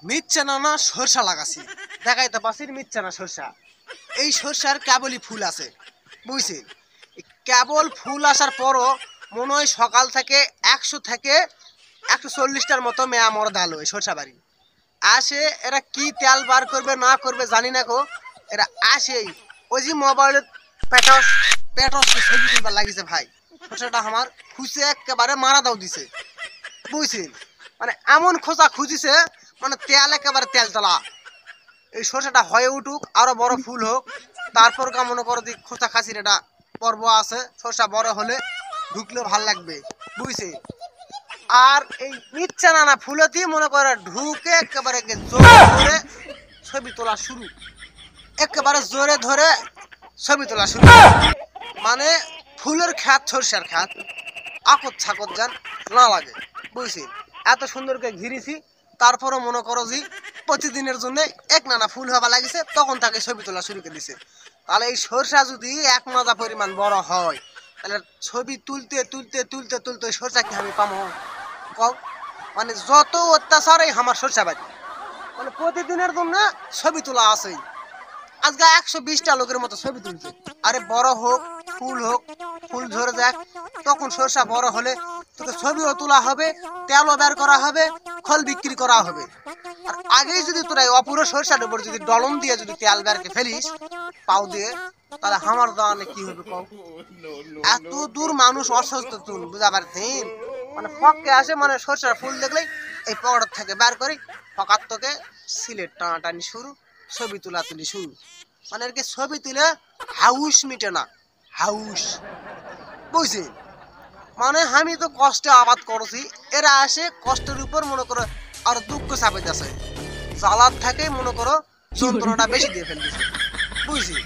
মিচ্ছে না সরষা লাগাছি, দেখাইতে পাচ্ছি মিচ্ছে না সরষা। এই সরষার কেবলই ফুল আছে, বুঝছেন? কেবল ফুল আসার পরও মনে হয় সকাল থেকে 100 থেকে 140টার মতো মেয়া মর দালো এই সরষা বাড়ি আসে। এরা কি তেল বার করবে না করবে জানি না গো, এরা আসেই ওই যে মোবাইলে পেটস পেটস ছবি তুলবার লাগিছে ভাই। সরষাটা আমার খুঁজে একেবারে মারা দাও দিছে, বুঝছেন? মানে এমন খোঁজা খুঁজিছে, মানে তেল একেবারে তেল তলা। এই সরষাটা হয়ে উঠুক, আরো বড় ফুল হোক, তারপর মনে করো যে খোঁচা খাসির এটা পর্ব আছে। সরষা বড় হলে ঢুকলে ভাল লাগবে, বুঝছে? আর এই নিচ্ছে না ফুলতি মনে করে ঢুকে একেবারে জোরে ধরে ছবি তোলা শুরু, একেবারে জোরে ধরে ছবি তোলা শুরু। মানে ফুলের খ্যাত সরষার খ্যাত আকত ছাকত যান না লাগে, বুঝছি? এত সুন্দর করে ঘিরেছি, তারপরও মনে করো যে প্রতিদিনের জন্য এক নানা ফুল হওয়া লাগিছে, তখন তাকে ছবি তোলা শুরু করে দিছে। তাহলে এই সরষা যদি এক মাজা পরিমাণ বড় হয়, তাহলে ছবি তুলতে তুলতে তুলতে তুলতে সরষা কি আমি পাবো কও? মানে যত অত্যাচার এই আমার সরষা বাড়ি, মানে প্রতিদিনের জন্য ছবি তোলা আছেই। আজকে 120টা লোকের মতো ছবি তুলছে। আরে বড় হোক, ফুল হোক, ফুল ধরে যাক, তখন সরষা বড় হলে তোকে ছবিও তোলা হবে, তেলও বের করা হবে, ফল বিক্রি করা হবে। আর আগেই যদি তোরা অপুরো সরষার উপর যদি ডলন দিয়ে যদি তেল বেরকে ফেলিস পাও দিয়ে, তাহলে আমার দাওয়ানে কি হবে কও? এত দূর মানুষ অসচেতন, বুঝাবার দিন। মানে ফককে আসে, মানে সরষার ফুল দেখলেই এই পকেট থেকে বের করি, ফকার তোকে সিলেট টানাটানি শুরু, ছবি তোলা তুলি শুরু। মানে আর কি ছবি তুলে হাউস মিটে না, হাউস, বুঝছি? মানে আমি তো কষ্টে আবাদ করছি, এরা আসে কষ্টের উপর মনে করো আর দুঃখ চাপাইতেছে, জ্বালার থেকে মনে করো যন্ত্রণাটা বেশি দিয়ে ফেলতেছে, বুঝছি?